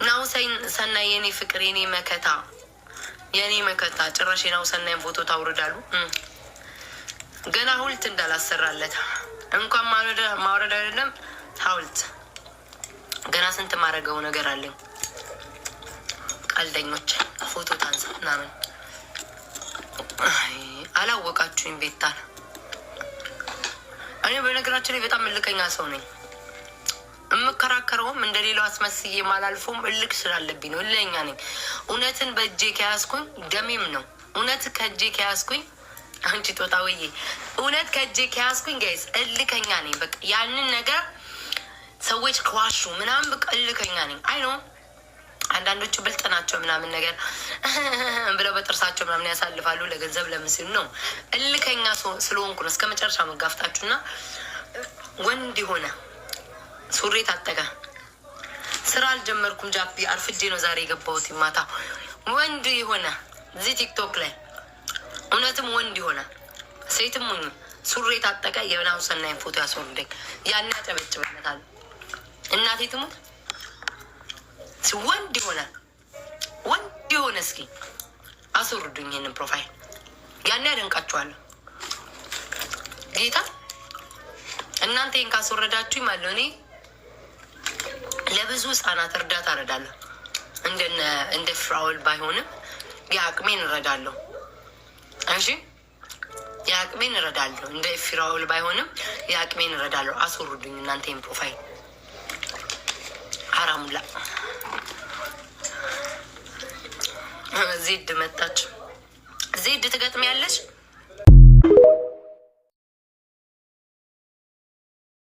ናው ሰናይ የኔ ፍቅር የኔ መከታ ጭራሽ ናው ሰናይን ፎቶ ታውርዳሉ። ገና ሐውልት እንዳላሰራለት እንኳን ማውረድ አይደለም ሐውልት ገና ስንት ማረገው ነገር አለኝ። ቀልደኞች ፎቶ ታንሳ ምናምን አላወቃችሁኝ ቤታን። እኔ በነገራችን ላይ በጣም እልከኛ ሰው ነኝ። እምከራከረውም እንደሌላው አስመስዬ ማላልፎም እልክ ስላለብኝ ነው። እልኸኛ ነኝ። እውነትን በእጄ ከያዝኩኝ ደሜም ነው። እውነት ከእጄ ከያዝኩኝ አንቺ ጦጣ ወዬ እውነት ከእጄ ከያዝኩኝ ጋይስ እልከኛ ነኝ። በቃ ያንን ነገር ሰዎች ከዋሹ ምናምን በቃ እልከኛ ነኝ። አይ ነው አንዳንዶቹ ብልጥ ናቸው ምናምን ነገር ብለው በጥርሳቸው ምናምን ያሳልፋሉ። ለገንዘብ ለምስል ነው። እልከኛ ስለሆንኩ ነው እስከ መጨረሻ መጋፍጣችሁና ወንድ የሆነ ሱሪ ታጠቀ። ስራ አልጀመርኩም ጃፒ አርፍጄ ነው ዛሬ የገባሁት ማታ። ወንድ የሆነ እዚህ ቲክቶክ ላይ እውነትም ወንድ የሆነ ሴትም ሆኑ ሱሪ ታጠቀ የናው ሰናይን ፎቶ ያስወርደኝ። ያን ያጨበጭበታል። እናቴ ትሙት ወንድ የሆነ እስኪ አስወርዱኝ ይህንን ፕሮፋይል። ያን ያደንቃችኋለሁ ጌታ። እናንተ ይህን ካስወረዳችሁኝ ማለት እኔ ለብዙ ህጻናት እርዳታ እረዳለሁ። እንደ ፍራውል ባይሆንም የአቅሜን እረዳለሁ። እሺ የአቅሜን እረዳለሁ። እንደ ፍራውል ባይሆንም የአቅሜን እረዳለሁ። አስወርዱኝ እናንተ ይህን ፕሮፋይል። አራሙላ ዜድ መጣች። ዜድ ትገጥሚያለሽ?